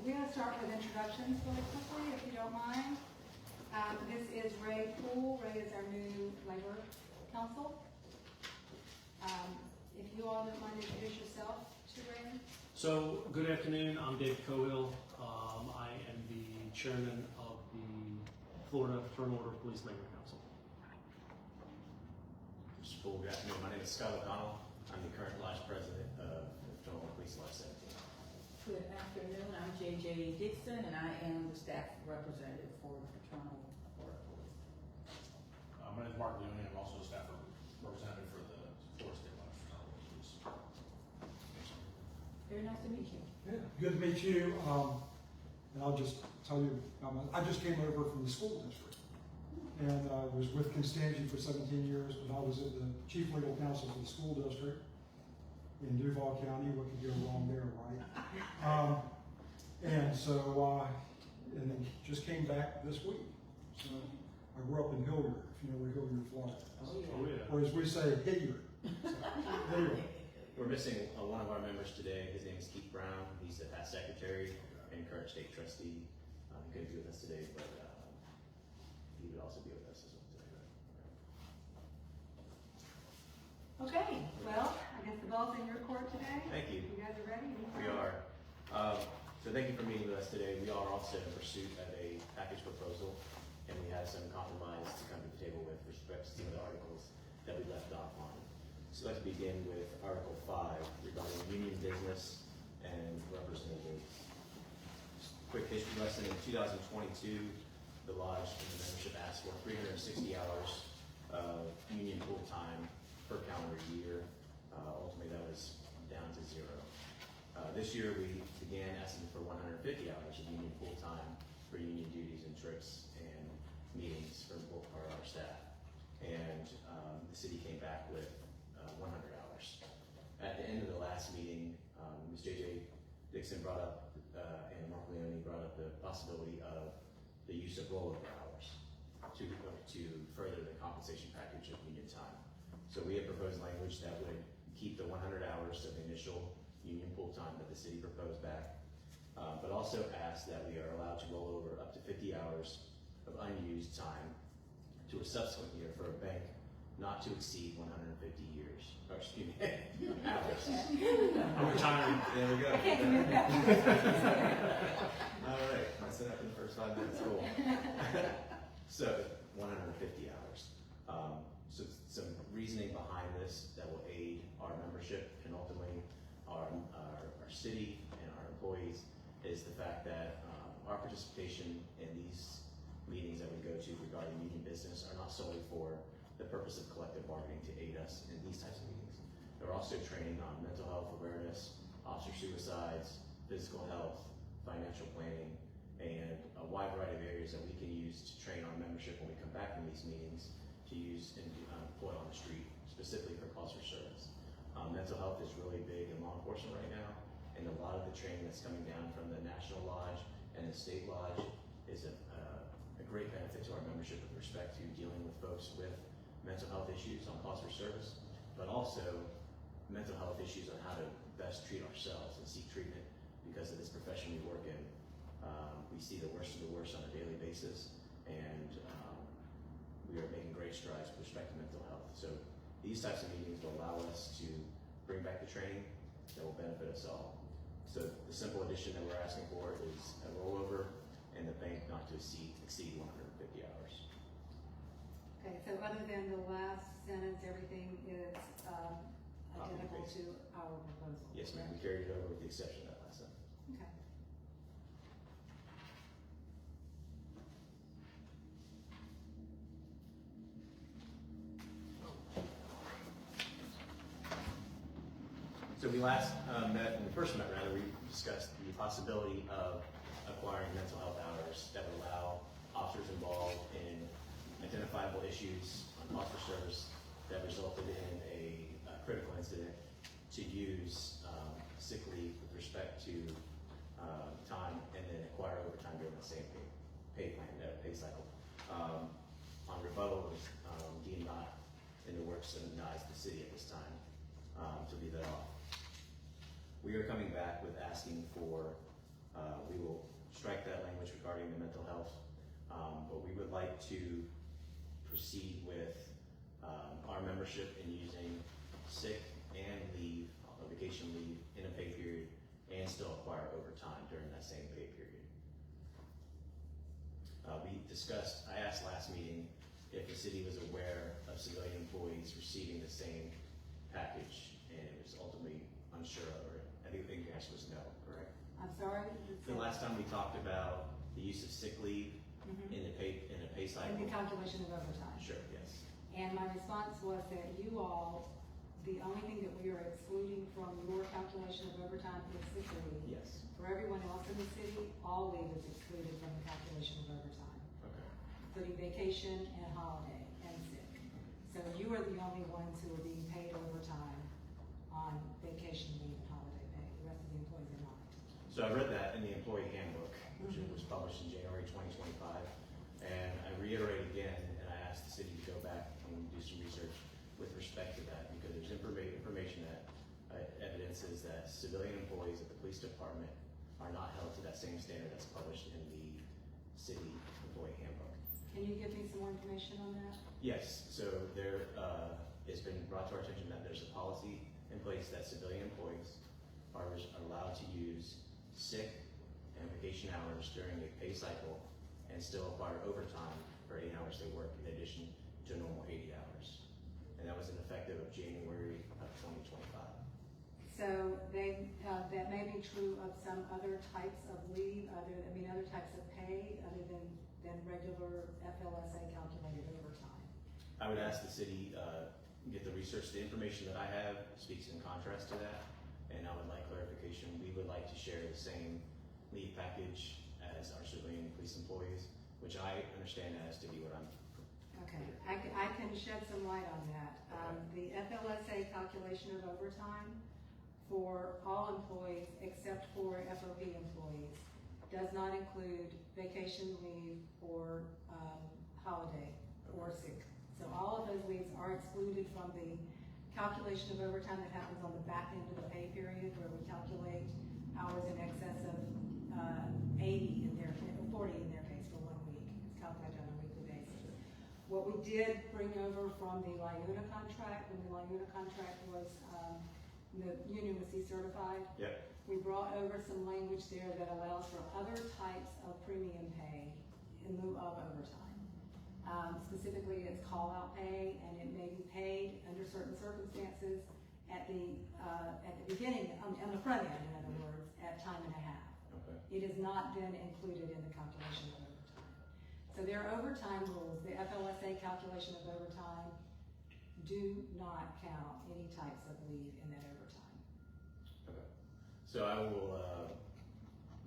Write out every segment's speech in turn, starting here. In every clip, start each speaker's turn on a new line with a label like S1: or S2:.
S1: we're going to start with introductions really quickly, if you don't mind. This is Ray Poole. Ray is our new labor counsel. If you all don't mind, introduce yourself to Ray.
S2: So, good afternoon. I'm Dave Cohill. I am the chairman of the Florida Fraternal Order of Police Labor Council.
S3: Mr. Poole, good afternoon. My name is Scott O'Donnell. I'm the current lodge president of the Fraternal Order of Police Lodge 17.
S4: Good afternoon, I'm JJ Dixon, and I am the staff representative for the Fraternal Order of Police.
S5: My name is Mark Leone, I'm also a staff representative for the Florida State Lodge Fraternal Order of Police.
S4: Very nice to meet you.
S6: Yeah, good to meet you. And I'll just tell you, I just came over from the school district, and I was with Constantia for 17 years, but I was at the chief legal counsel for the school district in Duval County. What could go wrong there, right? And so, and then just came back this week. So I grew up in Hilliard, if you know where Hilliard, Florida is.
S2: Oh, yeah.
S6: Or as we say, Hilliard. So, anyway.
S3: We're missing one of our members today. His name is Keith Brown. He's the past secretary and current state trustee. He couldn't be with us today, but he would also be with us as well today.
S1: Okay, well, I guess the ball's in your court today.
S3: Thank you.
S1: You guys are ready?
S3: We are. So thank you for meeting with us today. We are also in pursuit of a package proposal, and we have some compromise to come to the table with respect to some of the articles that we left off on. So let's begin with Article 5 regarding union business and representatives. Quick history lesson: in 2022, the lodge and the membership asked for 360 hours of union full time per calendar year. Ultimately, that was down to 0. This year, we began asking for 150 hours of union full time for union duties and trips and meetings for both our staff. And the city came back with 100 hours. At the end of the last meeting, Ms. JJ Dixon brought up, and Mark Leone brought up the possibility of the use of rollover hours to further the compensation package of union time. So we have proposed language that would keep the 100 hours of the initial union full time that the city proposed back, but also ask that we are allowed to roll over up to 50 hours of unused time to a subsequent year for a bank not to exceed 150 years, or excuse me, hours.
S2: I'm retiring.
S3: There we go. All right, I said that in the first 5 minutes, cool. So 150 hours. So some reasoning behind this that will aid our membership and ultimately our city and our employees is the fact that our participation in these meetings that we go to regarding union business are not solely for the purpose of collective bargaining to aid us in these types of meetings. They're also training on mental health awareness, officer suicides, physical health, financial planning, and a wide variety of areas that we can use to train our membership when we come back from these meetings to use and deploy on the street, specifically for calls for service. Mental health is really big in law enforcement right now, and a lot of the training that's coming down from the National Lodge and the State Lodge is a great benefit to our membership with respect to dealing with folks with mental health issues on calls for service, but also mental health issues on how to best treat ourselves and seek treatment because of this profession we work in. We see the worst of the worst on a daily basis, and we are making great strides with respect to mental health. So these types of meetings will allow us to bring back the training that will benefit us all. So the simple addition that we're asking for is a rollover and the bank not to exceed 150 hours.
S1: Okay, so other than the last sentence, everything is identical to our proposal.
S3: Yes, ma'am. We carried it over with the exception of that last sentence.
S1: Okay.
S3: So we last met, when we first met rather, we discussed the possibility of acquiring mental health hours that would allow officers involved in identifiable issues on calls for service that resulted in a critical incident to use sick leave with respect to time and then acquire overtime during the same pay cycle. On rebuttal, it was deemed not in the works and denies the city at this time to leave that off. We are coming back with asking for We will strike that language regarding the mental health, but we would like to proceed with our membership in using sick and leave, vacation leave in a pay period, and still acquire overtime during that same pay period. I asked last meeting if the city was aware of civilian employees receiving the same package, and it was ultimately unsure of it. I think the answer was no, correct?
S1: I'm sorry?
S3: The last time we talked about the use of sick leave in a pay cycle.
S1: And the calculation of overtime.
S3: Sure, yes.
S1: And my response was that you all, the only thing that we are excluding from your calculation of overtime is sick leave.
S3: Yes.
S1: For everyone else in the city, all leave is excluded from the calculation of overtime,
S3: Okay.
S1: including vacation and holiday and sick. So you are the only ones who are being paid overtime on vacation leave and holiday pay. The rest of the employees are not.
S3: So I read that in the employee handbook, which was published in January 2025, and I reiterate again, and I asked the city to go back and do some research with respect to that, because there's information that evidences that civilian employees at the police department are not held to that same standard that's published in the city employee handbook.
S1: Can you give me some more information on that?
S3: Yes, so there it's been brought to our attention that there's a policy in place that civilian employees are allowed to use sick and vacation hours during a pay cycle and still acquire overtime for 8 hours they work in addition to a normal 80 hours. And that was effective of January of 2025.
S1: So that may be true of some other types of leave, other types of pay, other than regular FLSA calculated overtime.
S3: I would ask the city, get the research. The information that I have speaks in contrast to that, and I would like clarification. We would like to share the same leave package as our civilian police employees, which I understand as to be what I'm.
S1: Okay, I can shed some light on that. The FLSA calculation of overtime for all employees except for FOP employees does not include vacation leave or holiday or sick. So all of those leaves are excluded from the calculation of overtime that happens on the back end of the pay period, where we calculate hours in excess of 80 in their, 40 in their case for 1 week. It's calculated on a weekly basis. What we did bring over from the LIUNA contract, when the LIUNA contract was, the union was decertified.
S3: Yep.
S1: We brought over some language there that allows for other types of premium pay in lieu of overtime. Specifically, it's call-out pay, and it may be paid under certain circumstances at the beginning, on the front end, in other words, at time and a half.
S3: Okay.
S1: It is not then included in the calculation of overtime. So there are overtime rules. The FLSA calculation of overtime do not count any types of leave in that overtime.
S3: Okay. So I will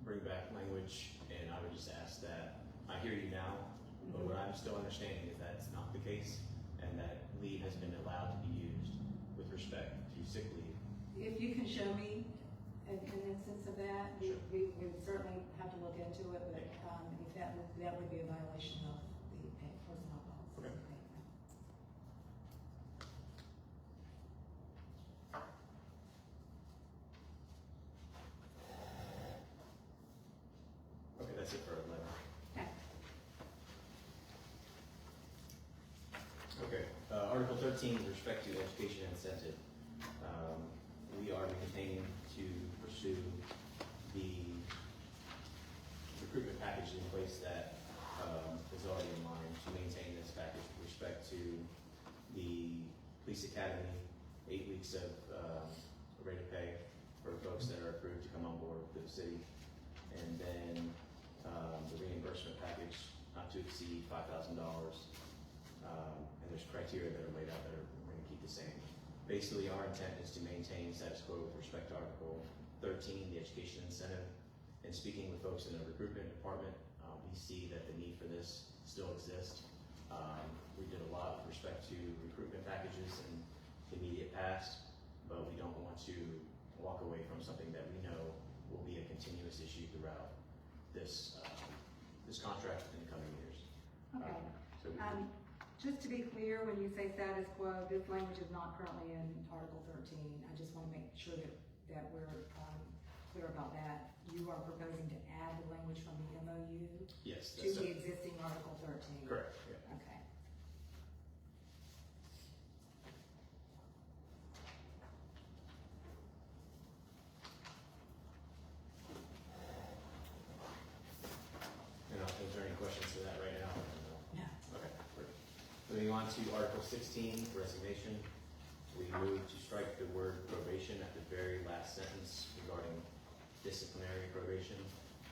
S3: bring back language, and I would just ask that, I hear you now, but what I'm still understanding is that's not the case, and that leave has been allowed to be used with respect to sick leave.
S1: If you can show me an instance of that,
S3: Sure.
S1: we would certainly have to look into it, but if that would be a violation of the personnel policy.
S3: Okay. Okay, that's it for 11.
S1: Okay.
S3: Okay, Article 13, with respect to education incentive. We are maintaining to pursue the recruitment package in place that is already in line, to maintain this package with respect to the police academy, 8 weeks of rate of pay for folks that are approved to come on board with the city, and then the reimbursement package not to exceed $5,000. And there's criteria that are laid out that we're going to keep the same. Basically, our intent is to maintain status quo with respect to Article 13, the education incentive. And speaking with folks in the recruitment department, we see that the need for this still exists. We did a lot with respect to recruitment packages in the immediate past, but we don't want to walk away from something that we know will be a continuous issue throughout this contract in the coming years.
S1: Okay.
S3: So we
S1: Just to be clear, when you say status quo, this language is not currently in Article 13. I just want to make sure that we're clear about that, you are proposing to add the language from the MOU
S3: Yes,
S1: to
S3: that's
S1: the existing Article 13?
S3: correct, yeah.
S1: Okay.
S3: And is there any questions to that right now?
S1: No.
S3: Okay, perfect. Moving on to Article 16, resignation. We move to strike the word probation at the very last sentence regarding disciplinary probation.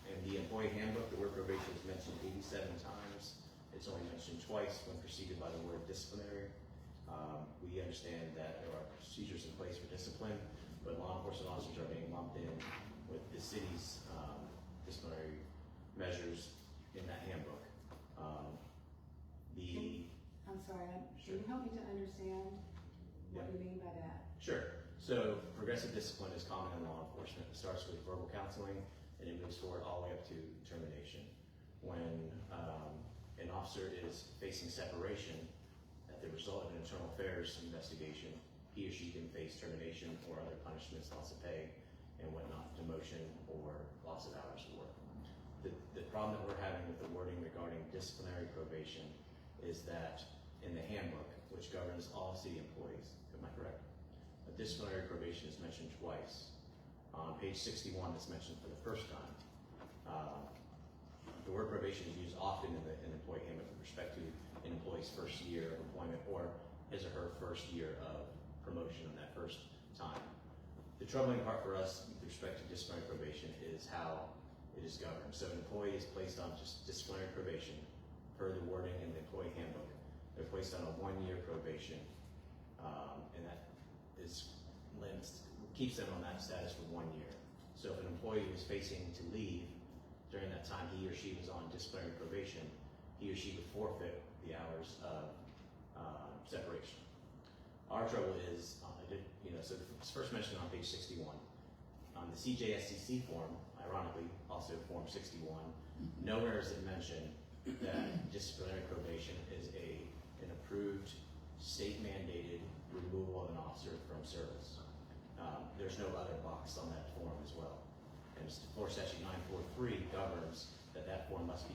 S3: In the employee handbook, the word probation is mentioned 87 times. It's only mentioned twice when preceded by the word disciplinary. We understand that there are procedures in place for discipline, but law enforcement officers are being lumped in with the city's disciplinary measures in that handbook.
S1: I'm sorry,
S3: Sure.
S1: can you help me to understand what
S3: Yeah.
S1: you mean by that?
S3: Sure. So progressive discipline is common in law enforcement. It starts with verbal counseling and it moves forward all the way up to termination. When an officer is facing separation at the result of an internal affairs investigation, he or she can face termination or other punishments, loss of pay and whatnot, demotion or loss of hours of work. The problem that we're having with the wording regarding disciplinary probation is that in the handbook, which governs all city employees, am I correct? A disciplinary probation is mentioned twice. On page 61, it's mentioned for the first time. The word probation is used often in the employee handbook with respect to an employee's first year of employment or his or her first year of promotion in that first time. The troubling part for us with respect to disciplinary probation is how it is governed. So an employee is placed on just disciplinary probation per the wording in the employee handbook. They're placed on a 1-year probation, and that keeps them on that status for 1 year. So if an employee was facing to leave during that time he or she was on disciplinary probation, he or she would forfeit the hours of separation. Our trouble is, so it's first mentioned on page 61. On the CJSCC form, ironically, also form 61, nowhere is it mentioned that disciplinary probation is an approved, state-mandated removal of an officer from service. There's no other box on that form as well. And Florida Statute 943 governs that form must be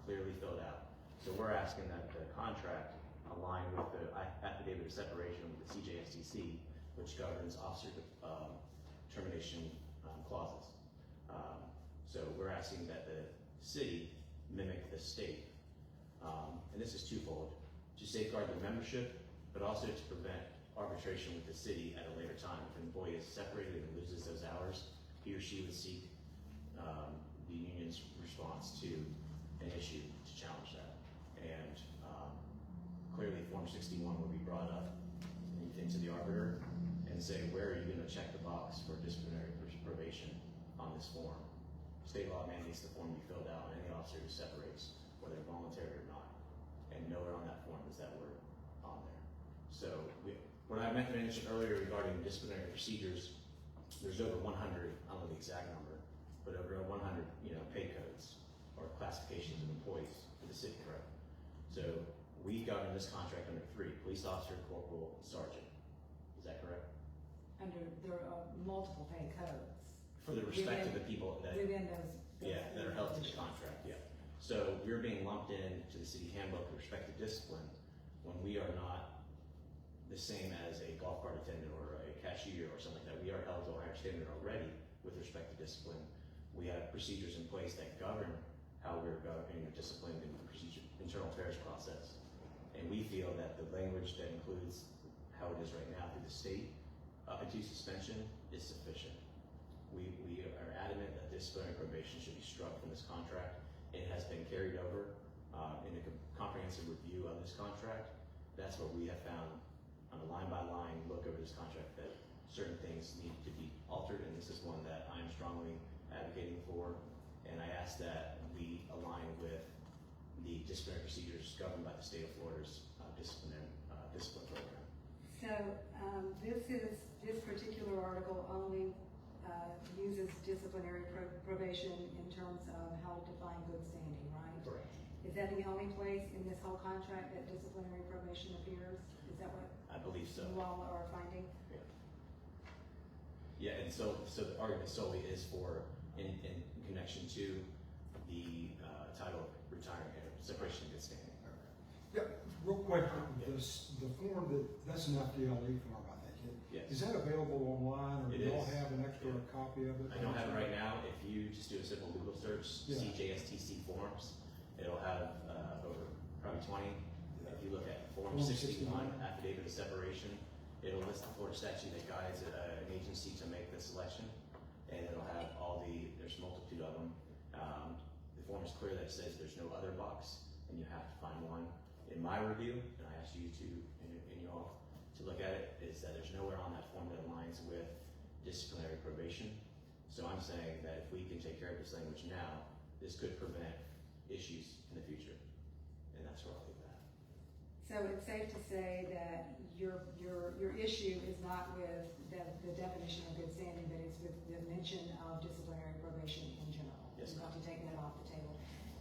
S3: clearly filled out. So we're asking that the contract align with the affidavit of separation with the CJSCC, which governs officer termination clauses. So we're asking that the city mimic the state. And this is twofold: to safeguard the membership, but also to prevent arbitration with the city at a later time. If an employee is separated and loses those hours, he or she would seek the union's response to an issue to challenge that. And clearly Form 61 would be brought up into the arbiter and say, where are you going to check the box for disciplinary probation on this form? State law mandates the form be filled out on any officer who separates, whether voluntary or not. And nowhere on that form is that word on there. So when I mentioned earlier regarding disciplinary procedures, there's over 100, I don't know the exact number, but over 100, pay codes or classifications of employees for the city, correct? So we govern this contract under 3: police officer, corporal, and sergeant. Is that correct?
S1: There are multiple pay codes.
S3: For the respect of the people that
S1: Within those.
S3: that are held to the contract, yeah. So we're being lumped in to the city handbook with respect to discipline when we are not the same as a golf cart attendant or a cashier or something like that. We are held to a higher standard already with respect to discipline. We have procedures in place that govern how we're disciplined in the internal affairs process. And we feel that the language that includes how it is right now through the state up into suspension is sufficient. We are adamant that disciplinary probation should be struck from this contract. It has been carried over in a comprehensive review of this contract. That's what we have found on a line-by-line look over this contract, that certain things need to be altered, and this is one that I'm strongly advocating for. And I ask that we align with the disciplinary procedures governed by the state of Florida's discipline program.
S1: So this particular article only uses disciplinary probation in terms of how to define good standing, right?
S3: Correct.
S1: Is that the only place in this whole contract that disciplinary probation appears? Is that what
S3: I believe so.
S1: you all are finding?
S3: Yeah. Yeah, and so the argument solely is for, in connection to the title of retirement, separation of good standing.
S6: Yeah, real quick, the form that's an FDLE form, I think.
S3: Yes.
S6: Is that available online, or do
S3: It
S6: you all
S3: is.
S6: have an extra
S3: Yeah.
S6: copy of it?
S3: I don't have it right now. If you just do a simple Google search,
S6: Yeah.
S3: CJSTC forms, it'll have over probably 20.
S6: Yeah.
S3: If you look at Form
S6: Form
S3: 61,
S6: 61.
S3: Affidavit of Separation, it'll list the Florida statute that guides an agency to make the selection, and it'll have there's a multitude of them. The form is clear that it says there's no other box, and you have to find one. In my review, and I asked you to, and you all to look at it, is that there's nowhere on that form that aligns with disciplinary probation. So I'm saying that if we can take care of this language now, this could prevent issues in the future, and that's where I'll leave that.
S1: So it's safe to say that your issue is not with the definition of good standing, but it's with the mention of disciplinary probation in general.
S3: Yes,
S1: You've got to take that off the table.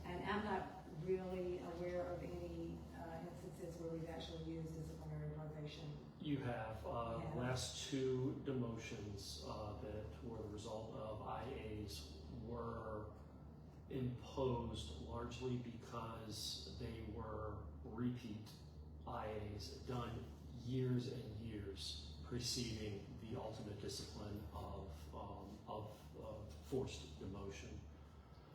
S1: And I'm not really aware of any instances where we've actually used disciplinary probation.
S2: You have
S1: Yeah.
S2: last two demotions that were the result of IAs were imposed largely because they were repeat IAs done years and years preceding the ultimate discipline of forced demotion.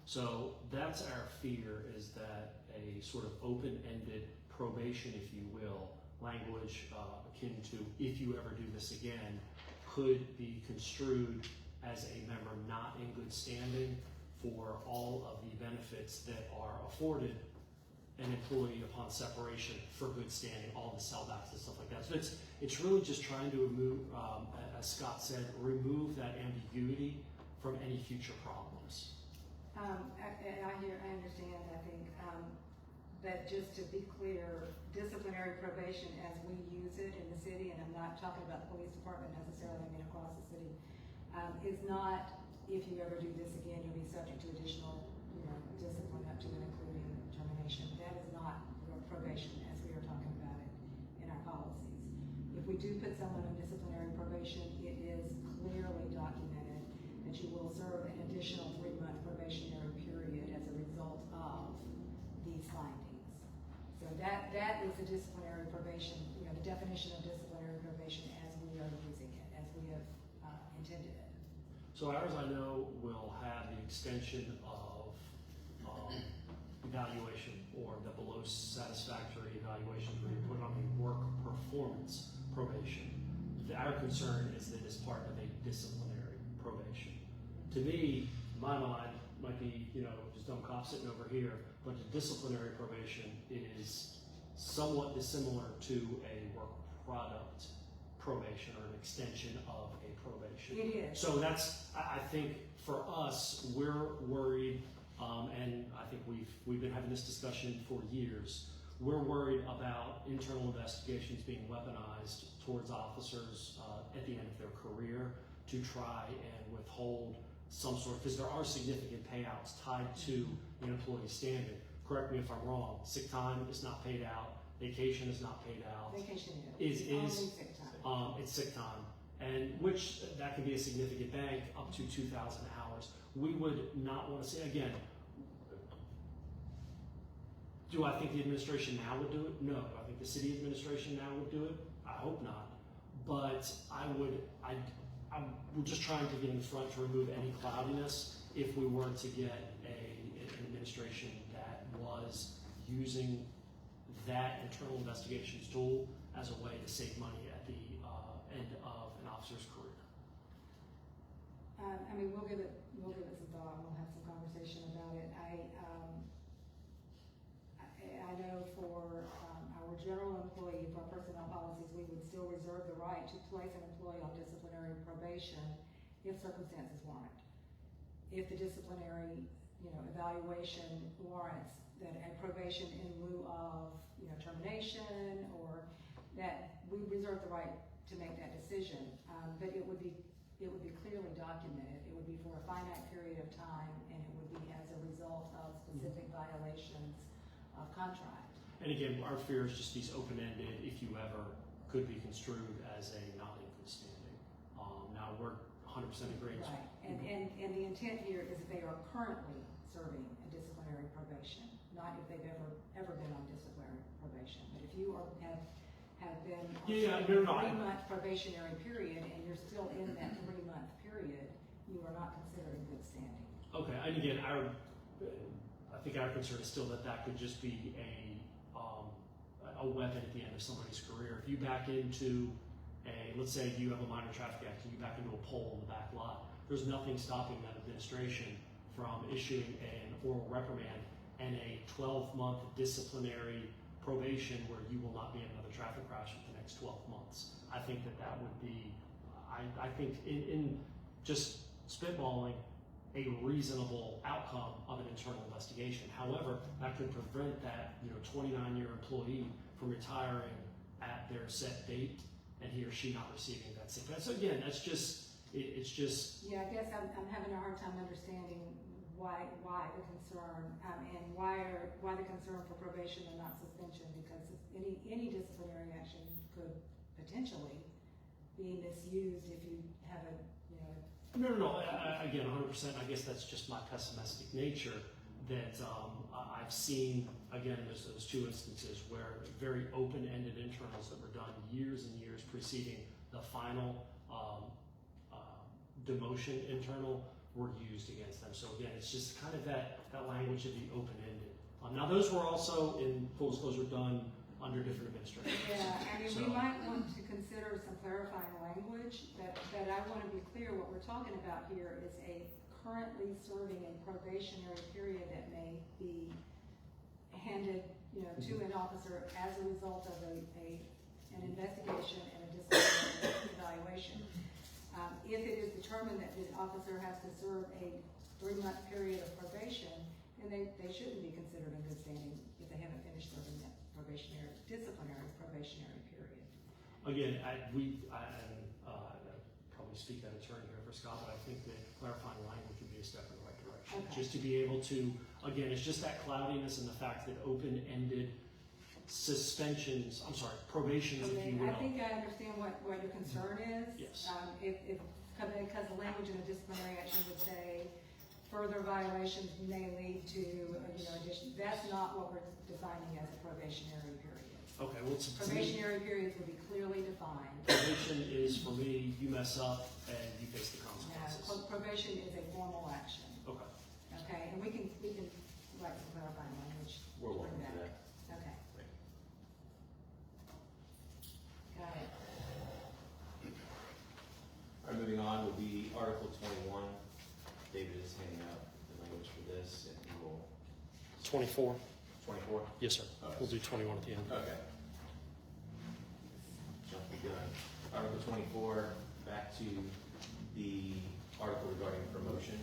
S2: So that's our fear, is that a sort of open-ended probation, if you will, language akin to "if you ever do this again," could be construed as a member not in good standing for all of the benefits that are afforded an employee upon separation for good standing, all the sellbacks and stuff like that. So it's really just trying to remove, as Scott said, remove that ambiguity from any future problems.
S1: I understand, I think, but just to be clear, disciplinary probation as we use it in the city, and I'm not talking about the police department necessarily, I mean across the city, is not, if you ever do this again, you'll be subject to additional, discipline up to and including termination. That is not probation as we are talking about it in our policies. If we do put someone on disciplinary probation, it is clearly documented that you will serve an additional 3-month probationary period as a result of these findings. So that is the disciplinary probation, the definition of disciplinary probation as we are using it, as we have intended it.
S2: So ours, I know, will have the extension of evaluation, or the below satisfactory evaluations where you put on a work performance probation. Our concern is that it's part of a disciplinary probation. To me, my mind might be, just dumb cop sitting over here, but the disciplinary probation is somewhat dissimilar to a work product probation, or an extension of a probation.
S1: It is.
S2: So that's, I think for us, we're worried, and I think we've been having this discussion for years. We're worried about internal investigations being weaponized towards officers at the end of their career to try and withhold some sort, because there are significant payouts tied to the employee standing. Correct me if I'm wrong, sick time is not paid out, vacation is not paid out.
S1: Vacation
S2: Is
S1: only sick time.
S2: It's sick time, and which that can be a significant bank, up to 2,000 hours. We would not want to see, again, do I think the administration now would do it? No. Do I think the city administration now would do it? I hope not. But I'm just trying to get in front to remove any cloudiness if we were to get an administration that was using that internal investigations tool as a way to save money at the end of an officer's career.
S1: We'll give it some thought. We'll have some conversation about it. I know for our general employee, for our personnel policies, we would still reserve the right to place an employee on disciplinary probation if circumstances warrant. If the disciplinary, evaluation warrants that a probation in lieu of, termination, or that we reserve the right to make that decision. But it would be clearly documented. It would be for a finite period of time, and it would be as a result of specific violations of contract.
S2: And again, our fear is just these open-ended, if you ever, could be construed as a not in good standing. Now we're 100% agree.
S1: Right, and the intent here is that they are currently serving a disciplinary probation, not if they've ever been on disciplinary probation. But if you have been on
S2: Yeah,
S1: a
S2: no, no,
S1: 3-month probationary period and you're still in that 3-month period, you are not considered in good standing.
S2: Okay, and again, I think our concern is still that could just be a weapon at the end of somebody's career. If you back into let's say you have a minor traffic accident, you back into a pole in the back lot, there's nothing stopping that administration from issuing an oral reprimand and a 12-month disciplinary probation where you will not be in another traffic crash for the next 12 months. I think that would be, I think in just spitballing, a reasonable outcome of an internal investigation. However, that could prevent that 29-year employee from retiring at their set date and he or she not receiving that sick pay. So again, it's just.
S1: Yeah, I guess I'm having a hard time understanding why the concern and why the concern for probation and not suspension, because any disciplinary action could potentially be misused if you have a
S2: No. Again, 100%. I guess that's just my pessimistic nature. That I've seen again. There's those 2 instances where very open-ended internals that were done years and years preceding the final demotion internal were used against them. So again, it's just kind of that language of the open-ended. Now those were also, in full disclosure, done under different administrations.
S1: Yeah, I mean,
S2: So,
S1: we might want to consider some clarifying language, but I want to be clear, what we're talking about here is a currently serving a probationary period that may be handed, to an officer as a result of an investigation and a disciplinary evaluation. If it is determined that the officer has to serve a 3-month period of probation, then they shouldn't be considered in good standing if they haven't finished serving that disciplinary probationary period.
S2: again, I probably speak out of turn here for Scott, but I think that clarifying language would be a step in the right direction.
S1: Okay.
S2: Just to be able to, again, it's just that cloudiness and the fact that open-ended probations, if you will.
S1: I think I understand what your concern is.
S2: Yes.
S1: Because the language in the disciplinary action would say further violations may lead to, addition. That's not what we're defining as a probationary period.
S2: Okay, well,
S1: Probationary periods will be clearly defined.
S2: probation is, for me, you mess up and you face the consequences.
S1: Probation is a formal action.
S2: Okay.
S1: Okay, and we can write some clarifying language.
S3: We're working
S1: for
S3: through that.
S1: Okay. Got it.
S3: All right, moving on will be Article 21. David is handing out the language for this, and he will.
S2: 24.
S3: 24?
S2: Yes, sir.
S3: Okay.
S2: We'll do 21 at the end.
S3: Okay. Jump the gun. Article 24, back to the article regarding promotion.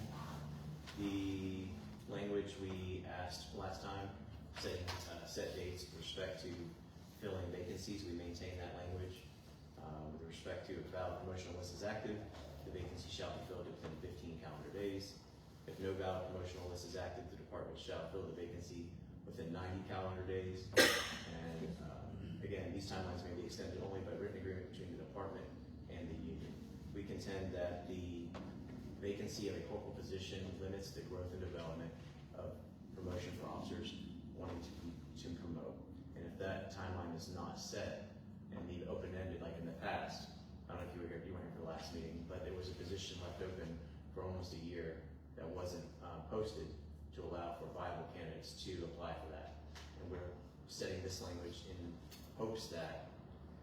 S3: The language we asked last time, setting set dates with respect to filling vacancies, we maintain that language. With respect to if a valid promotional list is active, the vacancy shall be filled within 15 calendar days. If no valid promotional list is active, the department shall fill the vacancy within 90 calendar days. And again, these timelines may be extended only by written agreement between the department and the union. We contend that the vacancy of a corporal position limits the growth and development of promotion for officers wanting to promote. And if that timeline is not set and leave it open-ended like in the past, I don't know if you weren't here for the last meeting, but there was a position left open for almost a year that wasn't posted to allow for viable candidates to apply for that. And we're setting this language in hopes that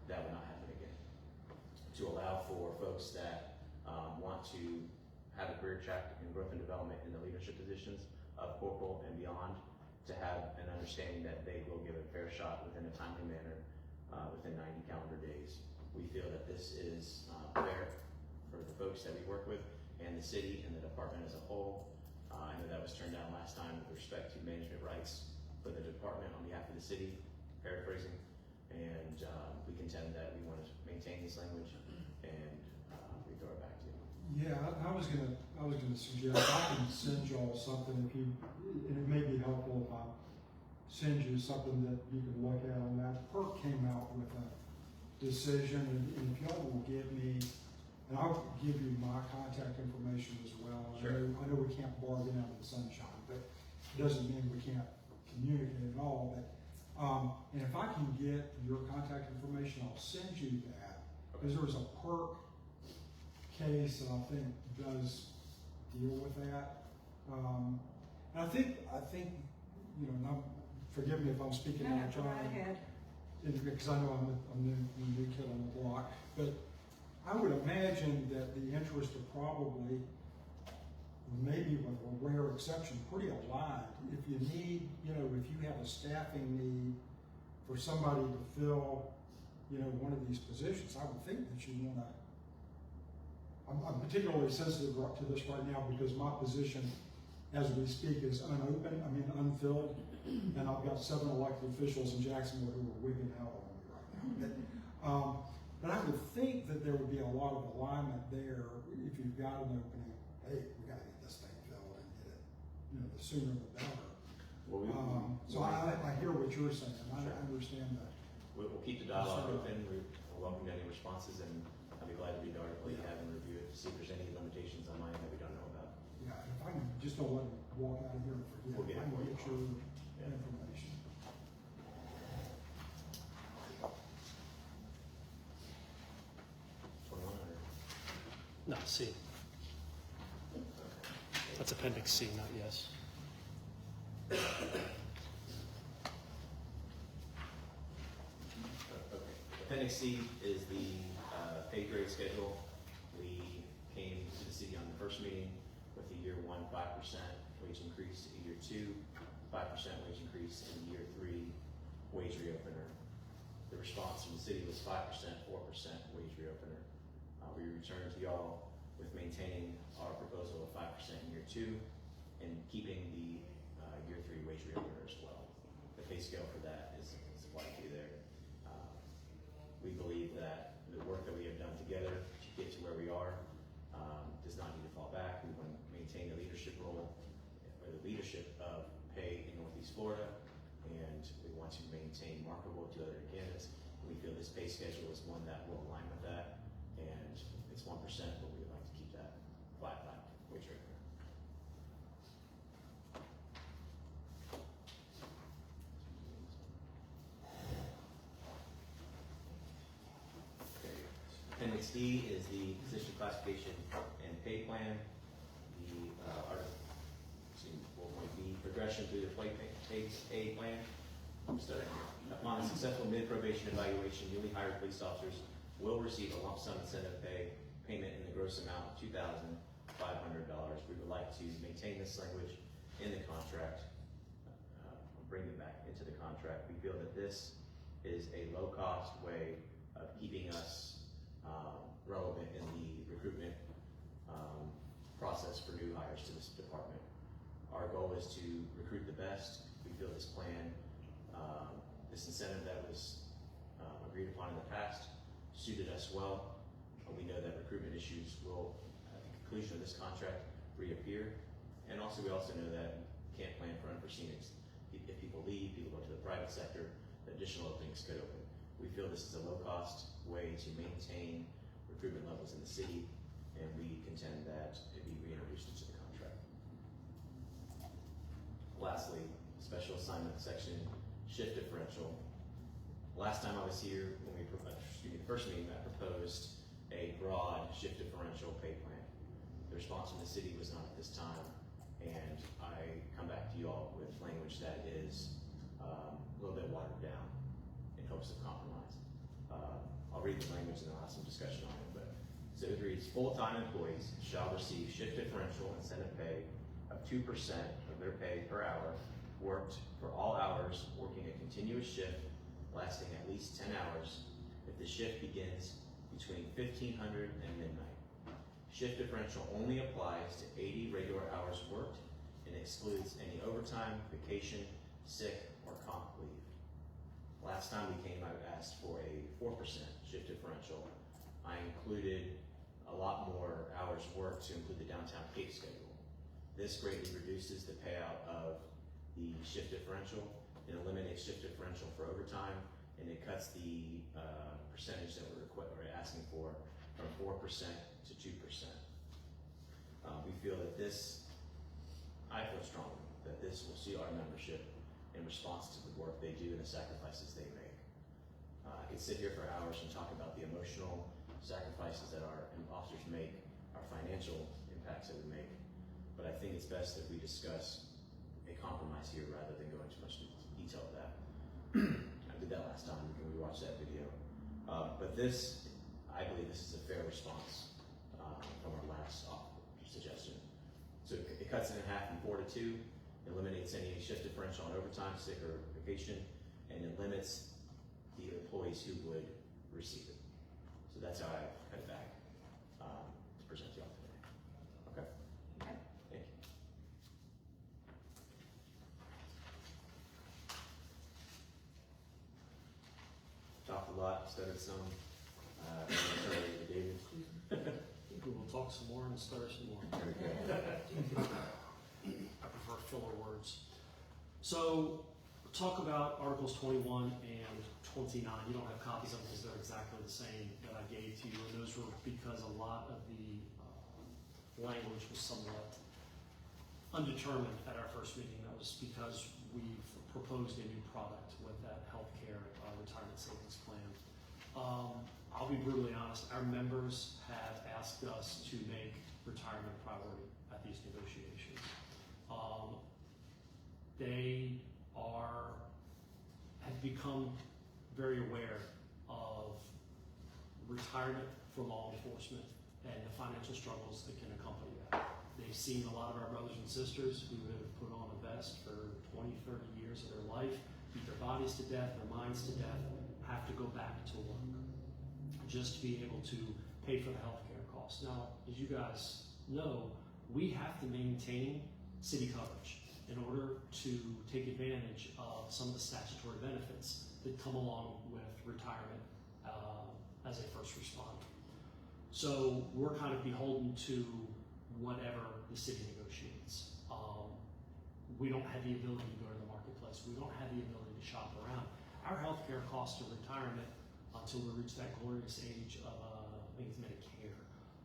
S3: that would not happen again. To allow for folks that want to have a career track in growth and development in the leadership positions of corporal and beyond, to have an understanding that they will give a fair shot within a timely manner within 90 calendar days. We feel that this is fair for the folks that we work with and the city and the department as a whole. I know that was turned down last time with respect to management rights for the department on behalf of the city, paraphrasing, and we contend that we want to maintain this language and we throw it back to you.
S6: Yeah, I was gonna suggest I can send y'all something and it may be helpful if I send you something that you can look at on that. PERC came out with a decision, and if y'all will give me And I'll give you my contact information as well.
S3: Sure.
S6: I know we can't bargain out of the sunshine, but it doesn't mean we can't communicate at all. But, and if I can get your contact information, I'll send you that. Because there was a PERC case that I think does deal with that. And I think, you know, now, forgive me if I'm speaking
S1: No,
S6: out of
S1: go right
S6: turn,
S1: ahead.
S6: because I know I'm the new kid on the block, but I would imagine that the interests are probably, maybe with a rare exception, pretty aligned. If you need, you know, if you have a staffing need for somebody to fill, you know, one of these positions, I would think that you want to. I'm particularly sensitive to this right now because my position, as we speak, is unfilled, and I've got 7 elected officials in Jacksonville who are wigging out on me right now. But I would think that there would be a lot of alignment there if you've got an opening. Hey, we got to get this thing filled and get it, you know, the sooner the better.
S3: Well,
S6: So I hear what you're saying. I
S3: Sure.
S6: understand that.
S3: We'll keep the dialogue open. We'll welcome any responses, and I'll be glad to read the article you have and review it to see if there's any limitations on mine that we don't know about.
S6: Yeah, if I can just don't let them walk out of here and forget.
S3: We'll get it
S6: I can
S3: for you.
S6: get your
S3: Yeah.
S6: information.
S2: No, C. That's appendix C, not yes.
S3: Okay. Appendix C is the pay grade schedule. We came to the city on the first meeting with a year 1 5% wage increase, a year 2 5% wage increase, and a year 3 wage reopener. The response from the city was 5%, 4% wage reopener. We returned to y'all with maintaining our proposal of 5% in year 2 and keeping the year 3 wage reopener as well. The pay scale for that is applied to there. We believe that the work that we have done together to get to where we are does not need to fall back. We want to maintain the leadership role or the leadership of pay in Northeast Florida, and we want to maintain marketable to other candidates. We feel this pay schedule is one that will align with that, and it's 1%, but we would like to keep that flat wage rate. Appendix D is the position classification and pay plan. The progression through the pay plan. Upon a successful mid-probation evaluation, newly hired police officers will receive a lump sum incentive payment in the gross amount of $2,500. We would like to maintain this language in the contract, bring it back into the contract. We feel that this is a low-cost way of keeping us relevant in the recruitment process for new hires to this department. Our goal is to recruit the best. We feel this plan, this incentive that was agreed upon in the past, suited us well. We know that recruitment issues will, at the conclusion of this contract, reappear. And also, we also know that we can't plan for unforeseen. If people leave, people go to the private sector, additional openings could open. We feel this is a low-cost way to maintain recruitment levels in the city, and we contend that it be reintroduced into the contract. Lastly, special assignment section, shift differential. Last time I was here, when the first meeting, I proposed a broad shift differential pay plan. The response from the city was not at this time, and I come back to you all with language that is a little bit watered down in hopes of compromise. I'll read the language and I'll have some discussion on it. But so it reads: full-time employees shall receive shift differential incentive pay of 2% of their pay per hour worked for all hours working a continuous shift lasting at least 10 hours if the shift begins between 1500 and midnight. Shift differential only applies to 80 regular hours worked and excludes any overtime, vacation, sick, or comp leave. Last time we came, I asked for a 4% shift differential. I included a lot more hours worked to include the downtown Cape schedule. This greatly reduces the payout of the shift differential. It eliminates shift differential for overtime, and it cuts the percentage that we're asking for from 4% to 2%. We feel that I feel strongly that this will see our membership in response to the work they do and the sacrifices they make. I could sit here for hours and talk about the emotional sacrifices that our officers make, our financial impacts that we make, but I think it's best that we discuss a compromise here rather than go into much detail of that. I did that last time, and we watched that video. But I believe this is a fair response from our last suggestion. So it cuts it in half from 4 to 2, eliminates any shift differential on overtime, sick, or vacation, and it limits the employees who would receive it. So that's how I cut it back to present to y'all today. Okay?
S1: Okay.
S3: Thank you. Talked a lot, stuttered some. Sorry, David.
S2: We will talk some more and stutter some more.
S3: There we go.
S2: I prefer filler words. So, talk about Articles 21 and 29. You don't have copies of them because they're exactly the same that I gave to you, and those were because a lot of the language was somewhat undetermined at our first meeting. That was because we've proposed a new product with that healthcare retirement savings plan. I'll be brutally honest, our members have asked us to make retirement a priority at these negotiations. They have become very aware of retirement for law enforcement and the financial struggles that can accompany that. They've seen a lot of our brothers and sisters who have put on a vest for 20, 30 years of their life, beat their bodies to death, their minds to death, have to go back to work just to be able to pay for the healthcare costs. Now, as you guys know, we have to maintain city coverage in order to take advantage of some of the statutory benefits that come along with retirement as a first responder. So we're kind of beholden to whatever the city negotiates. We don't have the ability to go to the marketplace. We don't have the ability to shop around. Our healthcare costs of retirement until we reach that glorious age of, I think it's Medicare.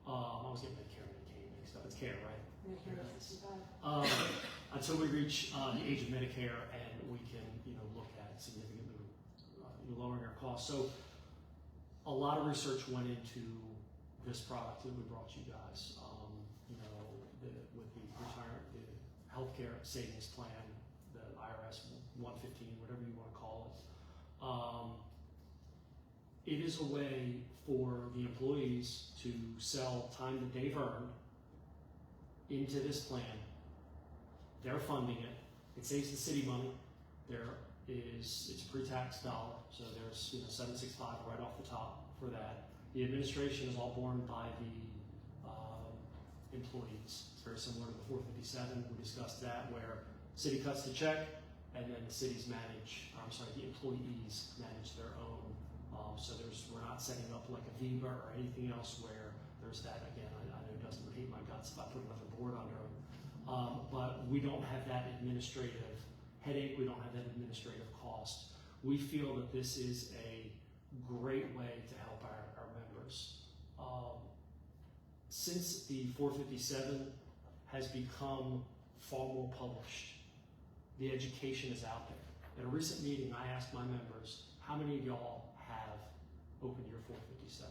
S2: I was getting Medicare and Medicaid mixed up. It's care, right? Until we reach the age of Medicare and we can, look at significantly lowering our costs. So a lot of research went into this product that we brought you guys. With the retirement, the healthcare savings plan, the IRS 115, whatever you want to call it. It is a way for the employees to sell time that they've earned into this plan. They're funding it. It saves the city money. It's a pre-tax dollar, so there's $765 right off the top for that. The administration is all borne by the employees. It's very similar to the 457. We discussed that, where city cuts the check, and then the employees manage their own. So we're not setting up like a Viva or anything else where there's that. Again, I know Dustin would hate my guts if I put another board under him. But we don't have that administrative headache. We don't have that administrative cost. We feel that this is a great way to help our members. Since the 457 has become far more published, the education is out there. At a recent meeting, I asked my members, how many of y'all have opened your 457?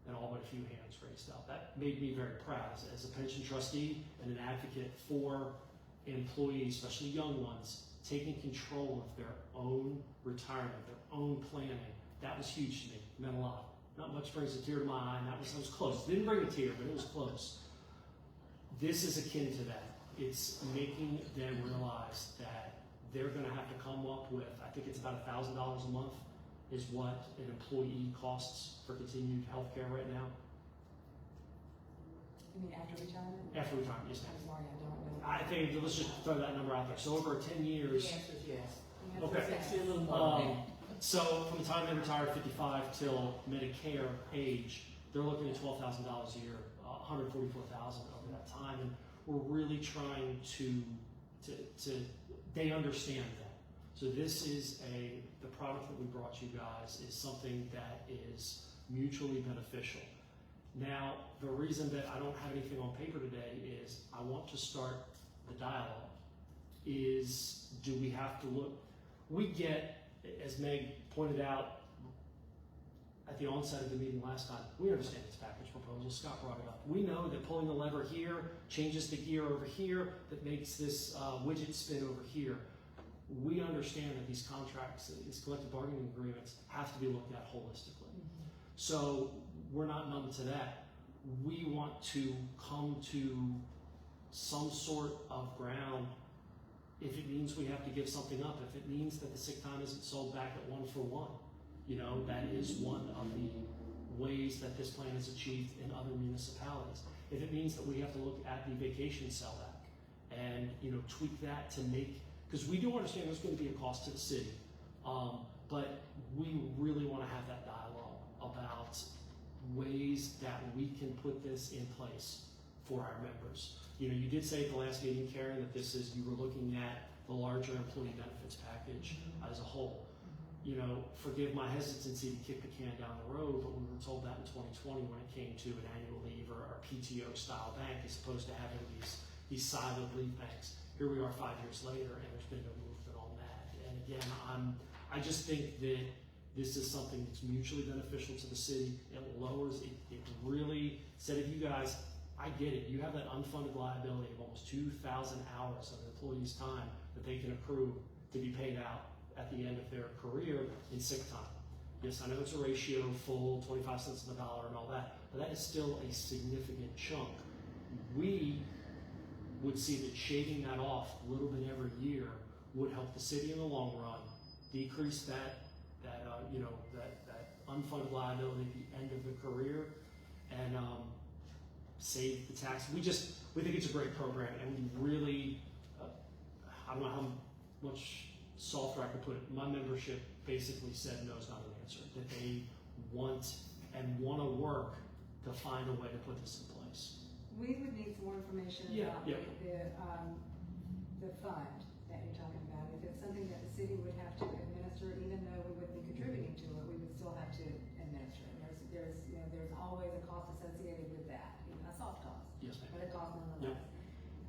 S2: And all but a few hands raised up. That made me very proud as a pension trustee and an advocate for employees, especially young ones, taking control of their own retirement, their own planning. That was huge to me. It meant a lot. Not much brings a tear to my eye, and that was close. Didn't bring a tear, but it was close. This is akin to that. It's making them realize that they're going to have to come up with, I think it's about $1,000 a month is what an employee costs for continued health care right now.
S1: You mean after retirement?
S2: After retirement, yes,
S1: I'm
S2: ma'am.
S1: sorry, I don't know.
S2: I think, let's just throw that number out there. So over 10 years,
S4: The answer is yes.
S2: Okay.
S4: It's actually a little more than that.
S2: so from the time they retire at 55 till Medicare age, they're looking at $12,000 a year, $144,000 over that time, and we're really trying to they understand that. So this is the product that we brought you guys is something that is mutually beneficial. Now, the reason that I don't have anything on paper today is I want to start the dialogue. Is, do we have to look, we get, as Meg pointed out at the onset of the meeting last time, we understand this package proposal, Scott brought it up. We know that pulling the lever here changes the gear over here, that makes this widget spin over here. We understand that these contracts, these collective bargaining agreements have to be looked at holistically. So we're not numb to that. We want to come to some sort of ground. If it means we have to give something up, if it means that the sick time isn't sold back at 1-for-1, you know, that is one of the ways that this plan is achieved in other municipalities. If it means that we have to look at the vacation sellback and, you know, tweak that to make, because we do understand there's going to be a cost to the city, but we really want to have that dialogue about ways that we can put this in place for our members. You know, you did say at the last meeting, Karen, that this is, you were looking at the larger employee benefits package as a whole. You know, forgive my hesitancy to kick the can down the road, but we were told that in 2020 when it came to an annual leave or PTO style bank as opposed to having these siloed leave banks. Here we are 5 years later and there's been no movement on that. And again, I just think that this is something that's mutually beneficial to the city. It lowers, it really, instead of you guys, I get it, you have that unfunded liability of almost 2,000 hours of an employee's time that they can accrue to be paid out at the end of their career in sick time. Yes, I know it's a ratio, full, 25 cents on the dollar and all that, but that is still a significant chunk. We would see that shaving that off a little bit every year would help the city in the long run, decrease that unfunded liability at the end of the career, and save the tax. We think it's a great program, and we really, I don't know how much softer I could put it. My membership basically said no is not an answer, that they want to work to find a way to put this in place.
S1: We would need some more information about the fund that you're talking about. If it's something that the city would have to administer, even though we wouldn't be contributing to it, we would still have to administer it. There's always a cost associated with that, even a soft cost.
S2: Yes, ma'am.
S1: But a cost nonetheless.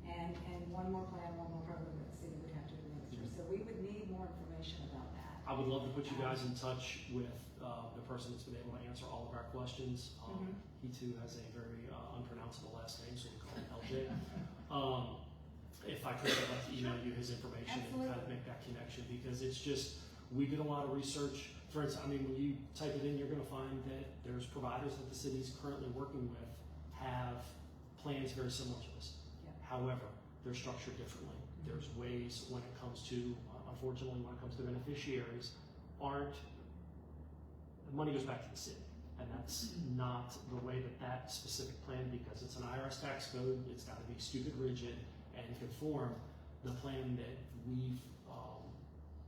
S2: Yep.
S1: And one more plan, one more program that the city would have to administer. So we would need more information about that.
S2: I would love to put you guys in touch with the person that's been able to answer all of our questions. He too has a very unpronounceable last name, so we call him LJ. If I could, I'd like to email you his information.
S1: Absolutely.
S2: And kind of make that connection, because it's just, we did a lot of research. For instance, I mean, when you type it in, you're going to find that there's providers that the city's currently working with have plans very similar to this.
S1: Yeah.
S2: However, they're structured differently. There's ways when it comes to, unfortunately, when it comes to beneficiaries, the money goes back to the city. And that's not the way that specific plan, because it's an IRS tax code, it's got to be stupid rigid and conform. The plan that we've,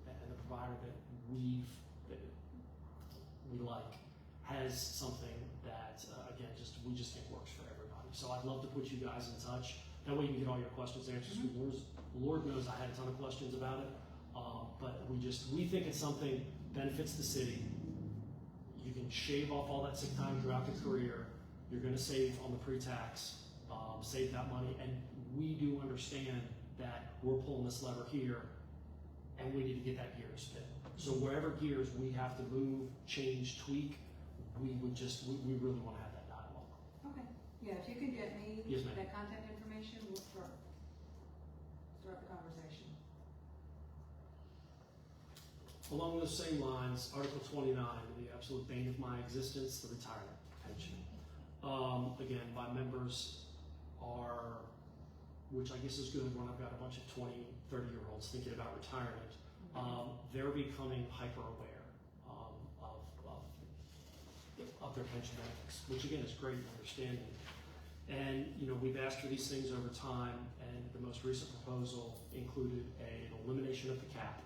S2: and the provider that we like, has something that, again, we just think works for everybody. So I'd love to put you guys in touch. That way you can get all your questions answered. Lord knows I had a ton of questions about it. But we think it's something benefits the city. You can shave off all that sick time throughout the career. You're going to save on the pre-tax, save that money. And we do understand that we're pulling this lever here, and we need to get that gear to spin. So wherever gears we have to move, change, tweak, we really want to have that dialogue.
S1: Okay. Yeah, if you can get me
S2: Yes, ma'am.
S1: that contact information, we'll start the conversation.
S2: Along those same lines, Article 29, the absolute bane of my existence, the retirement pension. Again, my members are, which I guess is good when I've got a bunch of 20, 30-year-olds thinking about retirement. They're becoming hyper-aware of their pension benefits, which again is great and understanding. And we've asked for these things over time, and the most recent proposal included an elimination of the cap,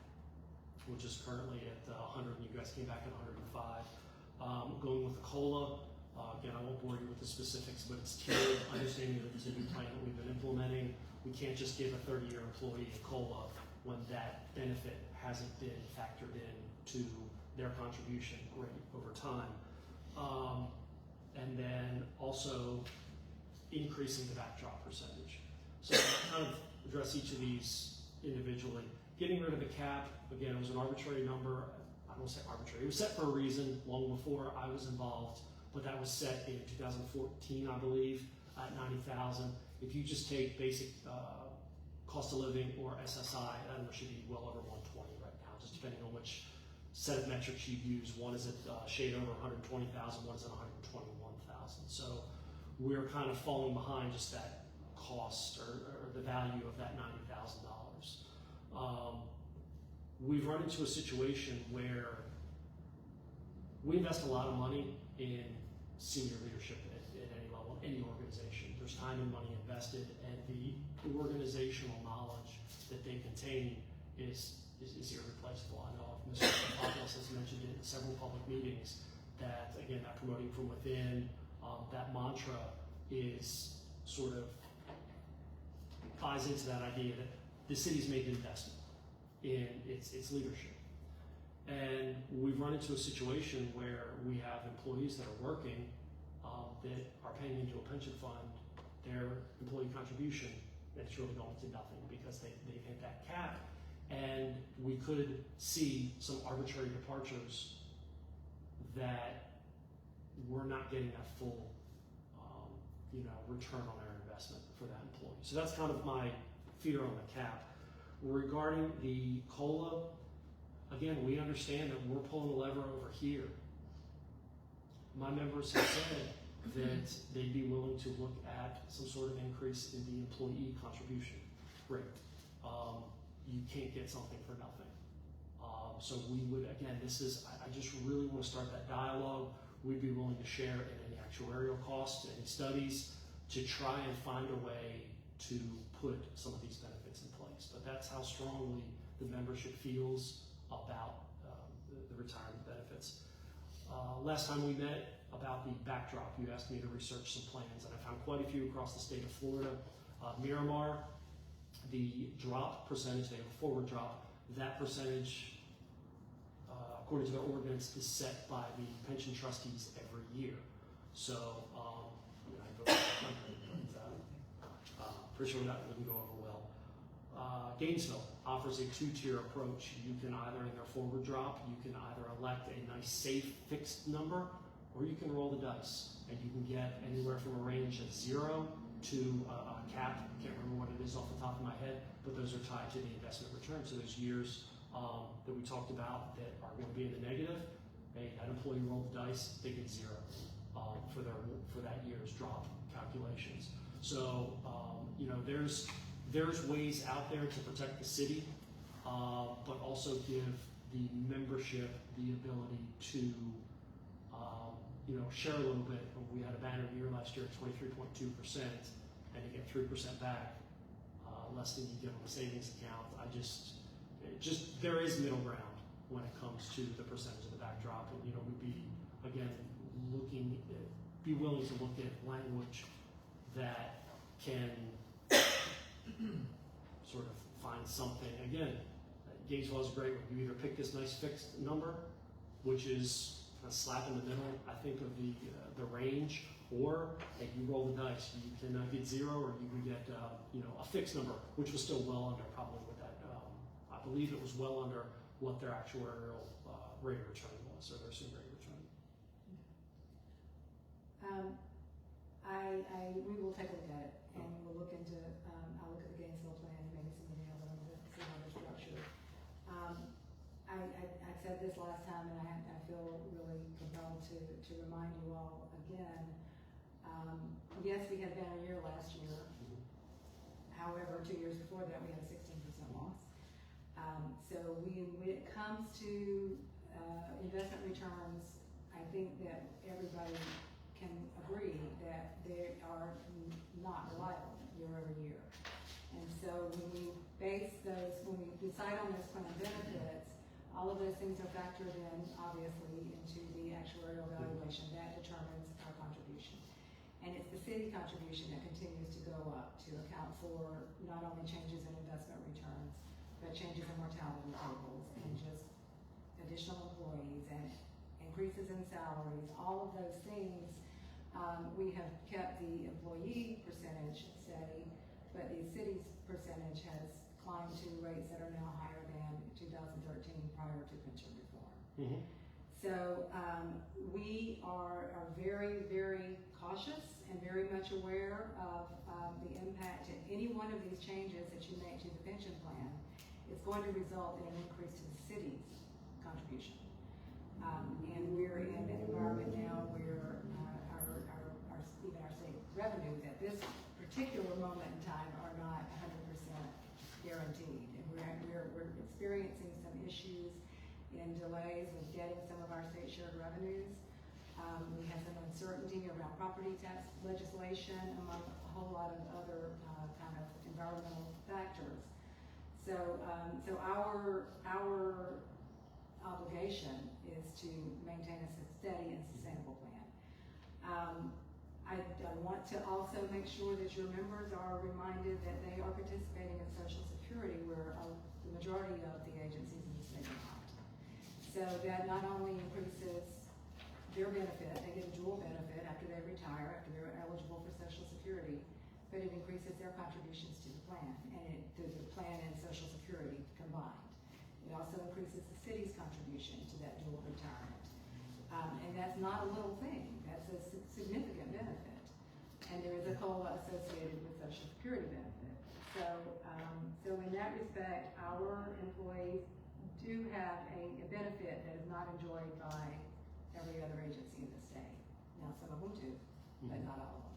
S2: which is currently at 100, and you guys came back at 105. Going with the COLA, again, I won't bore you with the specifics, but it's tiered, understanding that it's a new plan that we've been implementing. We can't just give a 30-year employee a COLA when that benefit hasn't been factored in to their contribution rate over time. and then also increasing the backdrop percentage. So I'll kind of address each of these individually. Getting rid of the cap, again, it was an arbitrary number. I don't want to say arbitrary. It was set for a reason long before I was involved, but that was set in 2014, I believe, at 90,000. If you just take basic cost of living or SSI, that number should be well over 120 right now, just depending on which set of metrics you use. One is at shade over 120,000, one is at 121,000. So we're kind of falling behind just that cost or the value of that $90,000. We've run into a situation where we invest a lot of money in senior leadership at any level, any organization. There's time and money invested, and the organizational knowledge that they contain is irreplaceable. I know Mr. Papos has mentioned it in several public meetings that, again, that promoting from within, that mantra is sort of ties into that idea that the city's made an investment in its leadership. And we've run into a situation where we have employees that are working that are paying into a pension fund their employee contribution, and it's really going to nothing because they've hit that cap. And we could see some arbitrary departures that we're not getting that full return on our investment for that employee. So that's kind of my fear on the cap. Regarding the COLA, again, we understand that we're pulling a lever over here. My members have said that they'd be willing to look at some sort of increase in the employee contribution rate. You can't get something for nothing. So we would, again, I just really want to start that dialogue. We'd be willing to share in any actuarial costs, any studies, to try and find a way to put some of these benefits in place. But that's how strongly the membership feels about the retirement benefits. Last time we met about the backdrop, you asked me to research some plans, and I found quite a few across the state of Florida. Miramar, the drop percentage, they have a forward drop. That percentage, according to their ordinance, is set by the pension trustees every year. So, I go pretty sure that wouldn't go over well. Gainesville offers a two-tier approach. You can either, in their forward drop, you can either elect a nice, safe, fixed number, or you can roll the dice, and you can get anywhere from a range of 0 to a cap. I can't remember what it is off the top of my head, but those are tied to the investment return. So those years that we talked about that are going to be in the negative, that employee rolled the dice, they get 0 for that year's drop calculations. So there's ways out there to protect the city, but also give the membership the ability to share a little bit. We had a banner year last year at 23.2%, and you get 3% back, less than you get on a savings account. There is middle ground when it comes to the percentage of the backdrop, and we'd be, again, be willing to look at language that can sort of find something. Again, Gainesville is great. You either pick this nice fixed number, which is a slap in the middle, I think, of the range, or you roll the dice. You can get 0, or you can get a fixed number, which was still well under probably what that. I believe it was well under what their actuarial rate of return was, or their assumed rate of return.
S1: We will take a look at it, and we'll look into. I'll look at the Gainesville plan and maybe some of the other ones and see how they're structured. I said this last time, and I feel really compelled to remind you all again. Yes, we had a banner year last year. However, 2 years before that, we had a 16% loss. So when it comes to investment returns, I think that everybody can agree that they are not reliable year over year. And so when we decide on those plan benefits, all of those things are factored in, obviously, into the actuarial evaluation that determines our contribution. And it's the city contribution that continues to go up to account for not only changes in investment returns, but changes in mortality tables and just additional employees and increases in salaries. All of those things We have kept the employee percentage steady, but the city's percentage has climbed to rates that are now higher than 2013 prior to pension reform.
S2: Mhm.
S1: So we are very, very cautious and very much aware of the impact that any one of these changes that you make to the pension plan is going to result in an increase to the city's contribution. And we're in an environment now where even our state revenues at this particular moment in time are not 100% guaranteed. And we're experiencing some issues in delays with getting some of our state shared revenues. We have some uncertainty around property tax legislation, among a whole lot of other kind of environmental factors. So our obligation is to maintain a steady and sustainable plan. I want to also make sure that your members are reminded that they are participating in Social Security, where the majority of the agencies in the state are not. So that not only increases their benefit, they get a dual benefit after they retire, after they're eligible for Social Security, but it increases their contributions to the plan, and to the plan and Social Security combined. It also increases the city's contribution to that dual retirement. And that's not a little thing, that's a significant benefit. And there is a COLA associated with Social Security benefit. So in that respect, our employees do have a benefit that is not enjoyed by every other agency in the state. Now, some of them do, but not all of them,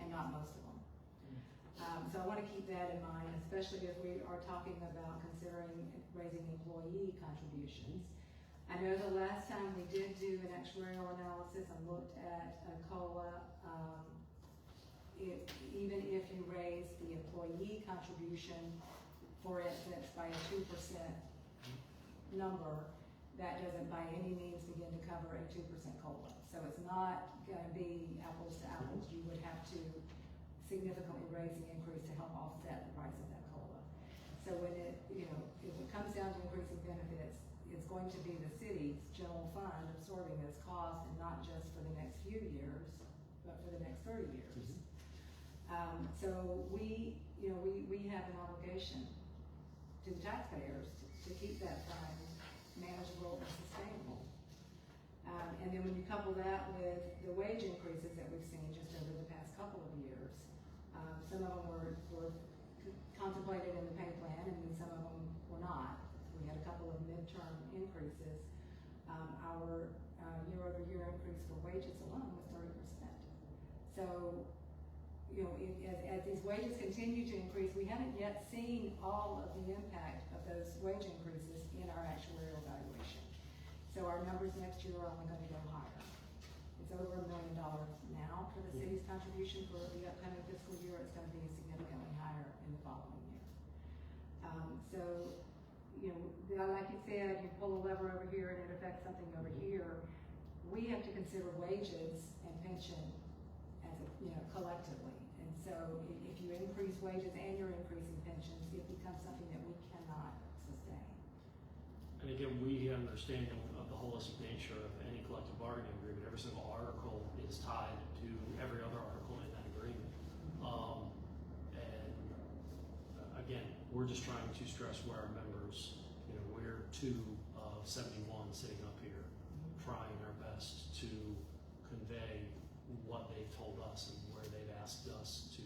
S1: and not most of them. So I want to keep that in mind, especially as we are talking about considering raising employee contributions. I know the last time we did do an actuarial analysis and looked at a COLA, even if you raise the employee contribution, for instance, by a 2% number, that doesn't by any means begin to cover a 2% COLA. So it's not going to be apples to apples. You would have to significantly raise the increase to help offset the price of that COLA. So when if it comes down to increasing benefits, it's going to be the city's general fund absorbing this cost, and not just for the next few years, but for the next 30 years. So we have an obligation to the taxpayers to keep that fund manageable and sustainable. And then when you couple that with the wage increases that we've seen just over the past couple of years, some of them were contemplated in the pay plan, and then some of them were not. We had a couple of midterm increases. Our year-over-year increase for wages alone was 30%. So, as these wages continue to increase, we haven't yet seen all of the impact of those wage increases in our actuarial evaluation. So our numbers next year are only going to go higher. It's over $1 million now for the city's contribution for the upcoming fiscal year. It's going to be significantly higher in the following year. Like you said, you pull a lever over here and it affects something over here. We have to consider wages and pension as collectively. And so if you increase wages and you're increasing pensions, it becomes something that we cannot sustain.
S2: And again, we understand of the holistic nature of any collective bargaining agreement. Every single article is tied to every other article in that agreement. And again, we're just trying to stress where our members, we're 2 of 71 sitting up here, trying our best to convey what they've told us and where they've asked us to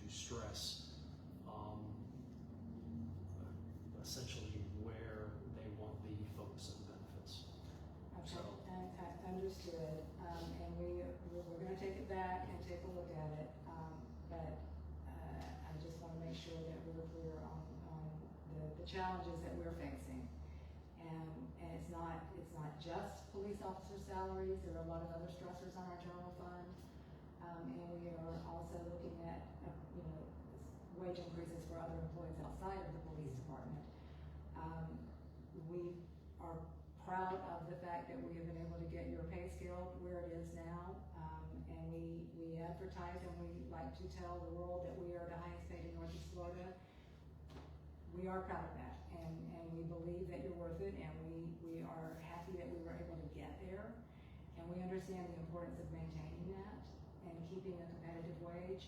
S2: stress essentially where they want the focus of the benefits.
S1: Okay,
S2: So,
S1: understood. And we're going to take it back and take a look at it. But I just want to make sure that we're clear on the challenges that we're facing. And it's not just police officer salaries. There are a lot of other stressors on our general fund. And we are also looking at wage increases for other employees outside of the police department. We are proud of the fact that we have been able to get your pay scale where it is now. And we advertise and we like to tell the world that we are the highest paid in Northeast Florida. We are proud of that, and we believe that you're worth it, and we are happy that we were able to get there, and we understand the importance of maintaining that and keeping a competitive wage.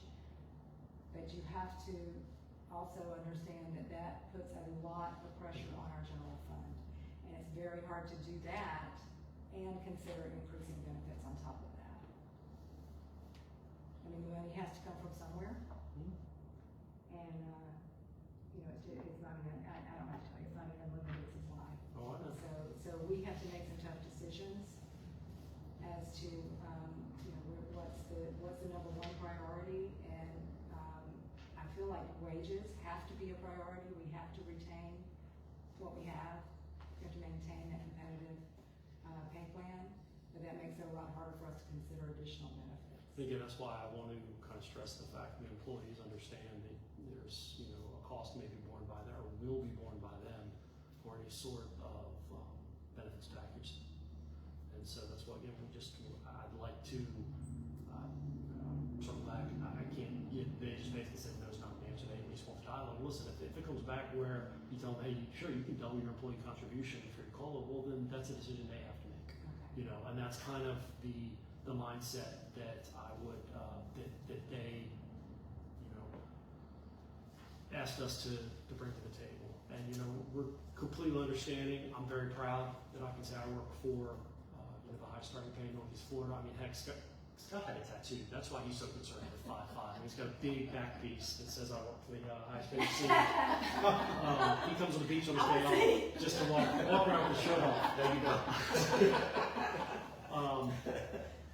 S1: But you have to also understand that that puts a lot of pressure on our general fund. And it's very hard to do that and consider increasing benefits on top of that. I mean, the money has to come from somewhere. And, you know, it's not, I don't have to tell you, it's not an unlimited supply.
S2: Oh, I know.
S1: So we have to make some tough decisions as to, you know, what's the number one priority. And I feel like wages have to be a priority. We have to retain what we have. We have to maintain that competitive pay plan. But that makes it a lot harder for us to consider additional benefits.
S2: Again, that's why I want to kind of stress the fact that employees understand that there's, you know, a cost may be borne by them or will be borne by them for any sort of benefits package. And so that's why, again, I'd like to circle back. I can't get, they just basically said no is not an answer. They at least want the dialogue. Listen, if it comes back where you tell them, hey, sure, you can double your employee contribution if you're COLA, well, then that's a decision they have to make.
S1: Okay.
S2: You know, and that's kind of the mindset that I would, that they, you know, asked us to bring to the table. And, you know, we're completely understanding. I'm very proud that I can say I work for, you know, the highest starting pay in Northeast Florida. I mean, heck, Scott had a tattoo. That's why he's so concerned with 5'5". I mean, he's got a big back piece that says I work for the highest paid city. He comes on the beach on his day off just to walk around with his shirt off. There you go.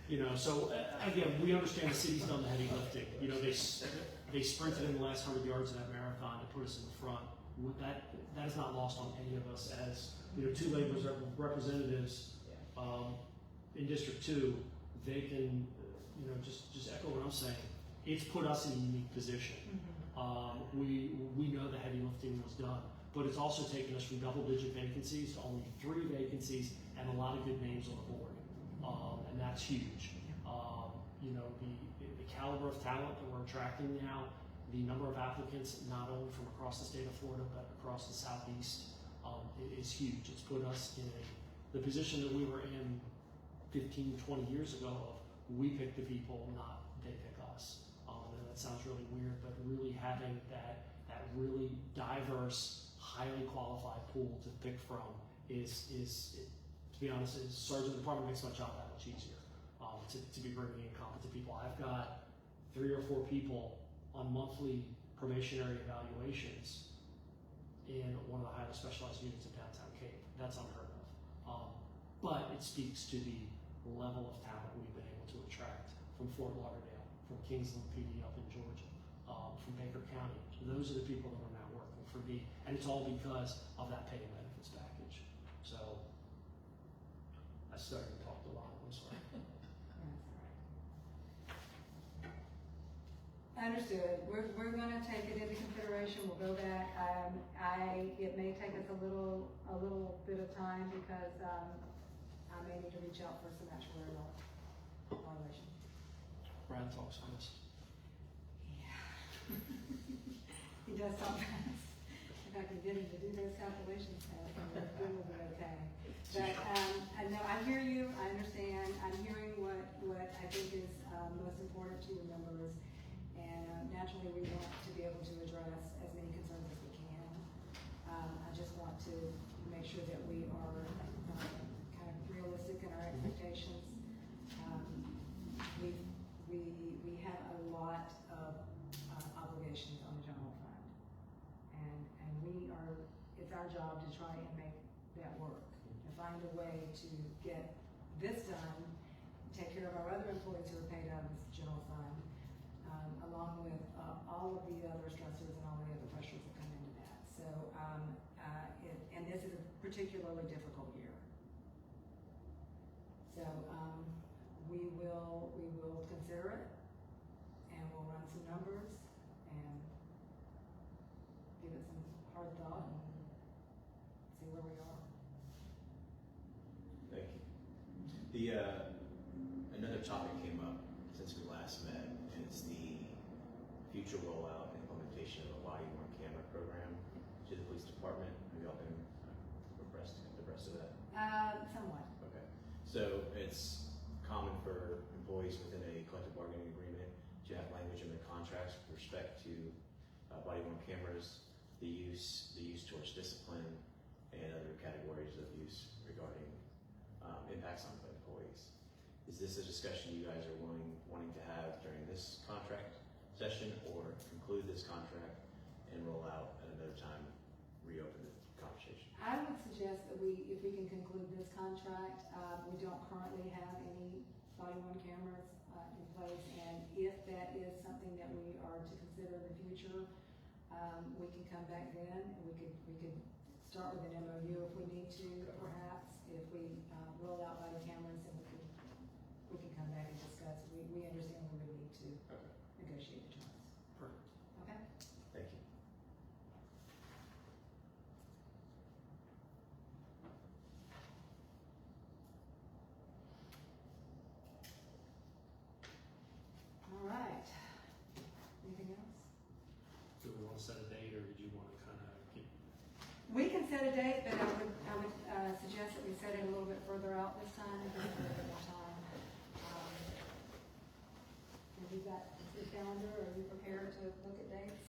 S2: You know, so again, we understand the city's done the heavy lifting. You know, they sprinted in the last 100 yards of that marathon to put us in the front. That is not lost on any of us as, you know, two labor representatives in District 2. They can, you know, just echo what I'm saying. It's put us in a unique position. We know the heavy lifting was done, but it's also taken us from double-digit vacancies to only 3 vacancies and a lot of good names on the board. And that's huge. You know, the caliber of talent that we're attracting now, the number of applicants, not only from across the state of Florida, but across the Southeast, is huge. It's put us in the position that we were in 15, 20 years ago of we pick the people, not they pick us. And that sounds really weird, but really having that really diverse, highly qualified pool to pick from is to be honest, Sergeant Department makes my job that much easier. To be bringing in competent people. I've got 3 or 4 people on monthly probationary evaluations in one of the highly specialized units of downtown Cape. That's unheard of. But it speaks to the level of talent we've been able to attract from Fort Lauderdale, from Kingsland PD up in Georgia, from Baker County. Those are the people that are now working for me, and it's all because of that pay and benefits package. So I started to talk a lot. I'm sorry.
S1: Understood. We're going to take it into consideration. We'll go back. It may take us a little bit of time because I may need to reach out for some actuarial evaluation.
S2: Brad talks fast.
S1: Yeah. He does talk fast. If I can get him to do those calculations fast, then we'll be okay. But I know I hear you. I understand. I'm hearing what I think is most important to your members. And naturally, we want to be able to address as many concerns as we can. I just want to make sure that we are kind of realistic in our expectations. We have a lot of obligations on the general fund, and it's our job to try and make that work and find a way to get this done, take care of our other employees who are paid out of this general fund. Along with all of the other stressors and all the other pressures that come into that. So, and this is a particularly difficult year. So, we will consider it, and we'll run some numbers and give it some hard thought and see where we are.
S3: Thank you. Another topic came up since we last met, and it's the future rollout and implementation of a body-worn camera program to the police department. Have y'all been abreast of that?
S1: Somewhat.
S3: Okay. So it's common for employees within a collective bargaining agreement contracts with respect to body worn cameras, the use towards discipline, and other categories of use regarding impacts on employees. Is this a discussion you guys are wanting to have during this contract session, or conclude this contract and roll out at another time, reopen the conversation?
S1: I would suggest that if we can conclude this contract, we don't currently have any body worn cameras in place, and if that is something that we are to consider in the future, we can come back then, and we could start with an MOU if we need to, perhaps, if we roll out body cameras, and we can come back and discuss. We understand we would need to
S3: Okay.
S1: negotiate the terms.
S2: Perfect.
S1: Okay?
S3: Thank you.
S1: All right. Anything else?
S2: Do we want to set a date, or did you want to kind of keep?
S1: We can set a date, but I would suggest that we set it a little bit further out this time, and give it a little bit more time. Have you got your calendar, are you prepared to look at dates?